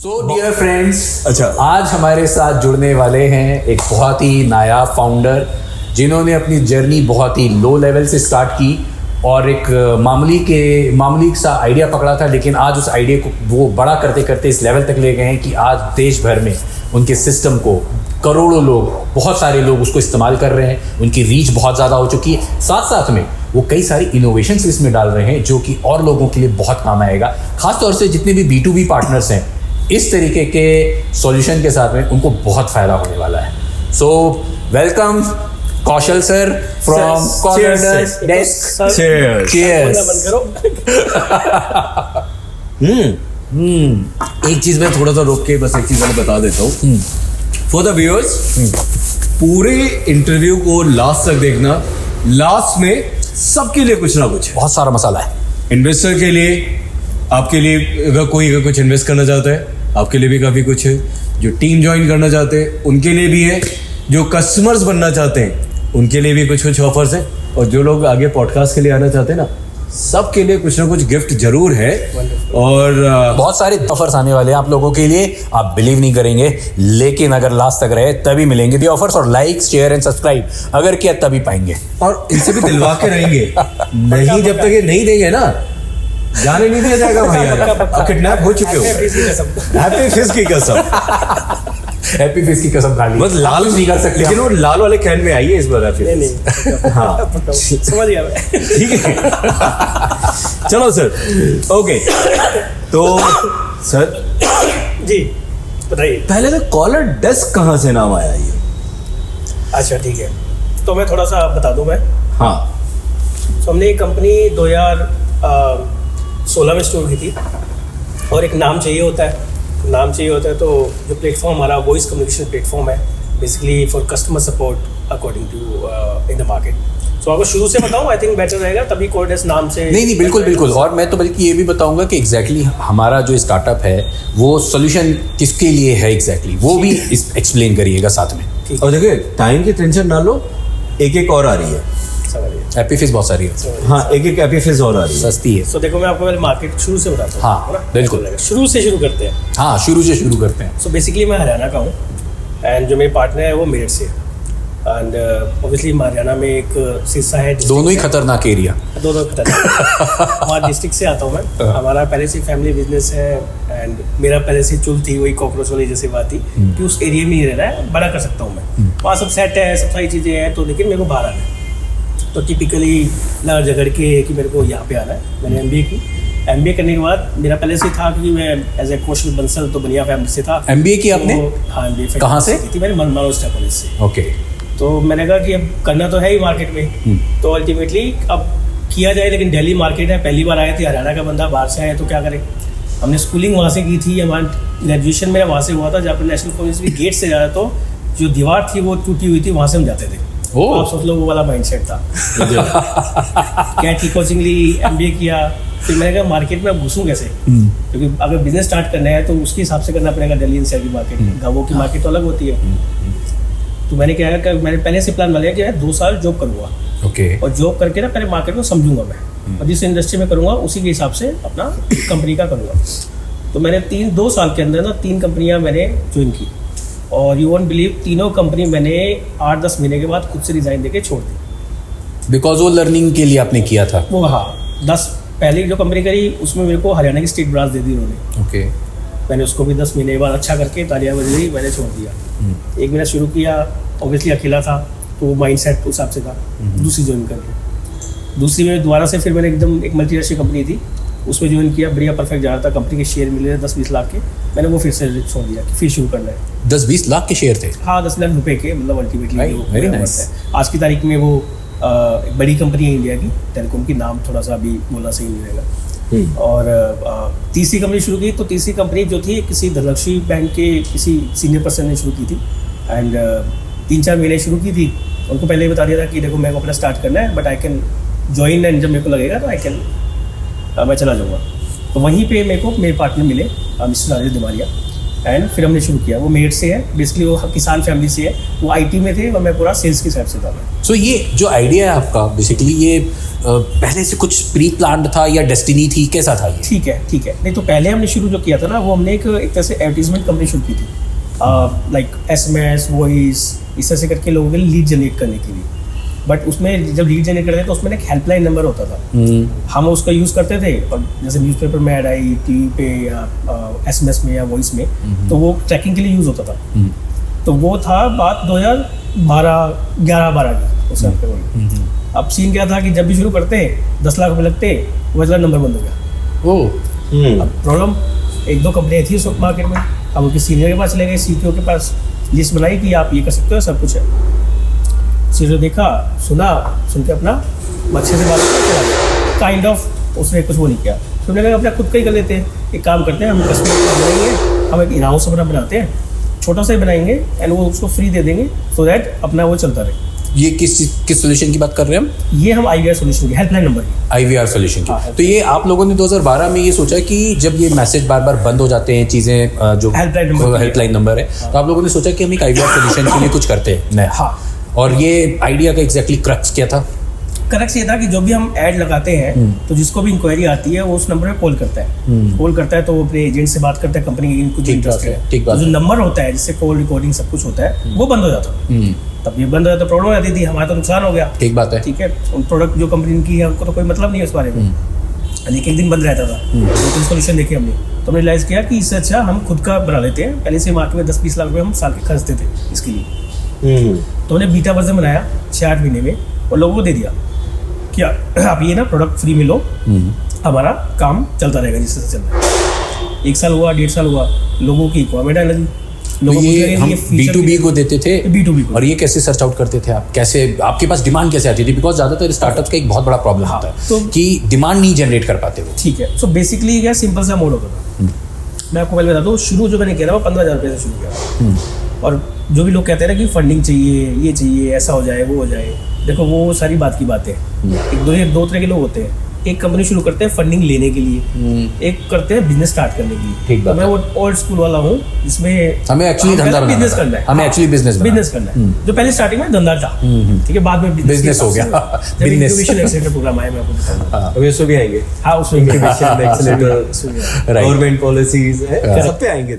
So dear friends, अच्छा, आज हमारे साथ जुड़ने वाले हैं एक बहुत ही नायाब फाउंडर जिन्होंने अपनी जर्नी बहुत ही लो लेवल से स्टार्ट की और एक मामूली सा आइडिया पकड़ा था, लेकिन आज उस आइडिया को वो बड़ा करते करते इस लेवल तक ले गए हैं कि आज देश भर में उनके सिस्टम को करोड़ों लोग, बहुत सारे लोग उसको इस्तेमाल कर रहे हैं। उनकी रीच बहुत ज़्यादा हो चुकी है। साथ साथ में वो कई सारी इनोवेशंस इसमें डाल रहे हैं जो कि और लोगों के लिए बहुत काम आएगा। खासतौर से जितने भी B2B पार्टनर्स हैं, इस तरीके के सॉल्यूशन के साथ में उनको बहुत फ़ायदा होने वाला है। So welcome Kaushal sir from corner desk. Cheers. एक चीज मैं थोड़ा सा रोक के बस एक चीज मैं बता देता हूँ फॉर द व्यूअर्स, पूरे इंटरव्यू को लास्ट तक देखना। लास्ट में सबके लिए कुछ ना कुछ बहुत सारा मसाला है। इन्वेस्टर के लिए, आपके लिए अगर कुछ इन्वेस्ट करना चाहता है, आपके लिए भी काफ़ी कुछ है। जो टीम ज्वाइन करना चाहते हैं उनके लिए भी है, जो कस्टमर्स बनना चाहते हैं उनके लिए भी कुछ ऑफर्स हैं, और जो लोग आगे पॉडकास्ट के लिए आना चाहते हैं ना, सबके लिए कुछ ना कुछ गिफ्ट जरूर है। और बहुत सारे ऑफर्स आने वाले हैं आप लोगों के लिए, आप बिलीव नहीं करेंगे, लेकिन अगर लास्ट तक रहे तभी मिलेंगे दी ऑफर्स। और लाइक, शेयर एंड सब्सक्राइब अगर किया तभी पाएंगे, और इनसे भी दिलवा के रहेंगे। नहीं, जब तक ये नहीं देंगे ना, जाने नहीं दिया जाएगा भाई। आप किडनैप हो चुके हो। हैप्पी फिश की कसम। हैप्पी फिश की कसम खा ली। बस लाल नहीं कर सकते, लेकिन वो लाल वाले कैन में आइए इस बार। नहीं हाँ, समझ गया मैं। ठीक है। चलो सर, ओके। तो सर जी बताइए। पहले तो कॉलर डेस्क कहाँ से नाम आया ये? अच्छा ठीक है, तो मैं थोड़ा सा बता दूं मैं। हाँ, तो हमने एक कंपनी 2016 में स्टोर की थी, और एक नाम चाहिए होता है। तो जो प्लेटफॉर्म हमारा वॉइस कम्युनिकेशन प्लेटफॉर्म है, basically for customer support according to in the market. So आपको शुरू से बताऊं, आई थिंक बेटर रहेगा, तभी कॉलर डेस्क नाम से। नहीं, बिल्कुल। और मैं तो बल्कि ये भी बताऊंगा कि एग्जैक्टली हमारा जो स्टार्टअप है वो सोल्यूशन किसके लिए है एग्जैक्टली, वो भी एक्सप्लेन करिएगा साथ में। और देखिए, टाइम की टेंशन ना लो, एक और आ रही है। हैप्पी फिश बहुत सारी है। हाँ, एक हैप्पी फिश और आ रही है, सस्ती है। तो देखो, मैं आपको पहले मार्केट शुरू से बताता हूँ। हाँ, बिल्कुल। शुरू से शुरू करते हैं। हाँ, शुरू से शुरू करते हैं। सो बेसिकली मैं हरियाणा का हूँ, एंड जो मेरे पार्टनर है वो मेरठ से है। एंड ऑब्वियसली हरियाणा में एक सिरसा है, दोनों ही खतरनाक एरिया। दोनों खतरनाक। हमारे डिस्ट्रिक्ट से आता हूँ मैं। हमारा पहले से फैमिली बिजनेस है, एंड मेरा पहले से चुल थी वही कॉकरोच वाली जैसे बात थी कि उस एरिया में ही रहना है, बड़ा कर सकता हूँ मैं। वहाँ सब सेट है, सब सारी चीज़ें हैं, तो लेकिन मेरे को बाहर आना है। तो टिपिकली लड़ झगड़ के कि मेरे को यहाँ पे आना है। मैंने MBA की। MBA करने के बाद मेरा पहले से था कि मैं एज ए कौशल बंसल तो बनिया फैमिली से था। MBA की आपने? हाँ, MBA कहाँ से थी? मैंने मनमानो स्टेप कॉलेज से। ओके। तो मैंने कहा कि अब करना तो है ही मार्केट में, तो अल्टीमेटली अब किया जाए, लेकिन दिल्ली मार्केट है, पहली बार आए थे, हरियाणा का बंदा बाहर से आया तो क्या करें। हमने स्कूलिंग वहाँ से की थी, हमारा ग्रेजुएशन मेरा वहाँ से हुआ था, जहाँ पर नेशनल कॉलेज भी गेट से जाता, तो जो दीवार थी वो टूटी हुई थी, वहाँ से हम जाते थे। तो आप सोच लो, वो वाला माइंडसेट था। क्या की कोचिंग ली, MBA किया, फिर मैंने कहा मार्केट में अब घुसूँ कैसे, क्योंकि अगर बिजनेस स्टार्ट करना है तो उसके हिसाब से करना पड़ेगा। दिल्ली एनसीआर की मार्केट, गाँवों की मार्केट तो अलग होती है। तो मैंने क्या है, मैंने पहले से प्लान बनाया कि 2 साल जॉब करूँगा। ओके। और जॉब करके ना पहले मार्केट को समझूंगा मैं, और जिस इंडस्ट्री में करूँगा उसी के हिसाब से अपना कंपनी का करूँगा। तो मैंने 2 साल के अंदर ना 3 कंपनियाँ मैंने ज्वाइन की, और यू वोंट बिलीव, तीनों कंपनी मैंने 8-10 महीने के बाद खुद से रिजाइन देके छोड़ दी। बिकॉज वो लर्निंग के लिए आपने किया था वो, हाँ, 10 पहले जो कंपनी करी उसमें मेरे को हरियाणा की स्टेट ब्रांच दे दी उन्होंने। ओके। मैंने उसको भी 10 महीने बाद अच्छा करके तालियां बज गई, मैंने छोड़ दिया। 1 महीना शुरू किया, ऑब्वियसली अकेला था, तो माइंड सेट उस हिसाब से था। दूसरी ज्वाइन कर ली। दूसरी में दोबारा से फिर मैंने एकदम एक मल्टीनेशनल कंपनी थी, उसमें ज्वाइन किया, बढ़िया परफेक्ट जा रहा था, कंपनी के शेयर मिले 10-20 लाख के। मैंने वो फिर से छोड़ दिया कि फिर शुरू करना है। 10-20 लाख के शेयर थे? हाँ, 10 लाख रुपए के, मतलब अल्टीमेटली वेरी नाइस। आज की तारीख में वो एक बड़ी कंपनी है इंडिया की, टेलीकॉम की, नाम थोड़ा सा अभी बोलना सही नहीं रहेगा। और तीसरी कंपनी शुरू की, तो तीसरी कंपनी जो थी किसी धनलक्ष्मी बैंक के किसी सीनियर पर्सन ने शुरू की थी, एंड 3-4 महीने शुरू की थी। उनको पहले ही बता दिया था कि देखो मेरे को अपना स्टार्ट करना है, but I can join, and जब मेरे को लगेगा तो आई कैन मैं चला जाऊँगा। तो वहीं पे मेरे को मेरे पार्टनर मिले, मिस्टर राजेश दिमारिया, एंड फिर हमने शुरू किया। वो मेरठ से है, बेसिकली वो किसान फैमिली से है, वो IT में थे और मैं पूरा सेल्स की साइड से था। सो ये जो आइडिया है आपका, बेसिकली ये पहले से कुछ प्री प्लान्ड था या डेस्टिनी थी, कैसा था ये? ठीक है। नहीं तो पहले हमने शुरू जो किया था ना, वो हमने एक तरह से एडवर्टीजमेंट कंपनी शुरू की थी, लाइक SMS, वॉइस, इस तरह से करके लोगों के लिए लीड जनरेट करने के लिए। बट उसमें जब लीड जनरेट करते थे तो उसमें एक हेल्पलाइन नंबर होता था, हम उसका यूज़ करते थे। और जैसे न्यूज़पेपर में ऐड आई, टीवी पे या SMS में या वॉइस में, तो वो ट्रैकिंग के लिए यूज़ होता था। तो वो था बात 2011-12 की, उस हफ्ते बोले। अब सीन क्या था कि जब भी शुरू करते 10 लाख रुपये लगते, वो नंबर बंद हो गया। ओह, अब प्रॉब्लम, 1-2 कंपनियाँ थी उस वक्त मार्केट में। अब उनके सीनियर के पास चले गए, CTO के पास लिस्ट बनाई कि आप ये कर सकते हो, सब कुछ है। सीनियर देखा, सुन के अपना अच्छे से बात करके काइंड ऑफ उसने कुछ वो नहीं किया। तो हमने कहा अपना खुद का ही कर लेते हैं, एक काम करते हैं, हम कस्टमर बनाएंगे, हम एक इन-हाउस अपना बनाते हैं, छोटा सा ही बनाएंगे एंड वो उसको फ्री दे देंगे, सो दैट अपना वो चलता रहे। ये किस सोल्यूशन की बात कर रहे हैं हम? ये हम IVR सोल्यूशन की हेल्पलाइन नंबर की। IVR सोल्यूशन की। हाँ, तो ये आप लोगों ने 2012 में ये सोचा कि जब ये मैसेज बार बार बंद हो जाते हैं, चीज़ें जो हेल्पलाइन नंबर है, तो आप लोगों ने सोचा कि हम एक IVR सोल्यूशन के लिए कुछ करते हैं नया। हाँ। और ये आइडिया का एग्जैक्टली क्रक्स क्या था? करेक्ट ये था कि जो भी हम ऐड लगाते हैं, तो जिसको भी इंक्वायरी आती है वो उस नंबर पे कॉल करता है, तो वो अपने एजेंट से बात करता है, कंपनी के कुछ इंटरेस्ट है। ठीक बात जो नंबर होता है जिससे कॉल रिकॉर्डिंग सब कुछ होता है, वो बंद हो जाता है। तब ये बंद हो जाता, प्रॉब्लम आती थी, हमारा तो नुकसान हो गया। ठीक बात है। ठीक है, उन प्रोडक्ट जो कंपनी की है उनको तो कोई मतलब नहीं है उस बारे में, लेकिन एक दिन बंद रहता था। तो सोल्यूशन देखे हमने, तो हमने रियलाइज किया कि इससे अच्छा हम खुद का बना लेते हैं। पहले से मार्केट में 10-20 लाख रुपये हम साल के खर्चते थे इसके लिए। तो हमने बीटा वर्जन बनाया 6-8 महीने में और लोगों को दे दिया क्या आप ये ना प्रोडक्ट फ्री में लो, हमारा काम चलता रहेगा जिससे चल रहा है। 1 साल हुआ, 1.5 साल हुआ, लोगों की रिक्वायरमेंट आने लगी। तो ये हम B2B को देते थे, B2B को। और ये कैसे सर्च आउट करते थे आप? कैसे आपके पास डिमांड कैसे आती थी? बिकॉज ज़्यादातर स्टार्टअप्स का एक बहुत बड़ा प्रॉब्लम होता है तो कि डिमांड नहीं जनरेट कर पाते वो। ठीक है, सो बेसिकली क्या सिंपल सा मोड होता था। मैं आपको पहले बता दूँ, शुरू जो मैंने किया था वो 15,000 रुपये से शुरू किया। और जो भी लोग कहते हैं ना कि फंडिंग चाहिए, ये चाहिए, ऐसा हो जाए, वो हो जाए, देखो वो सारी बात की बातें हैं। दो तरह के लोग होते हैं, एक कंपनी शुरू करते हैं फंडिंग लेने के लिए, एक करते हैं बिजनेस स्टार्ट करने के लिए। ठीक तो मैं वो ओल्ड स्कूल वाला हूँ जिसमें हमें एक्चुअली धंधा बिजनेस करना है, हमें एक्चुअली बिजनेस करना है। जो पहले स्टार्टिंग में धंधा था, ठीक है, बाद में बिजनेस हो गया। इंक्यूबेशन एक्सेलेरेटर प्रोग्राम आया, मैं आपको बताऊंगा। अभी उसमें भी आएंगे, हाँ, उसमें गवर्नमेंट पॉलिसीज सब पे आएंगे।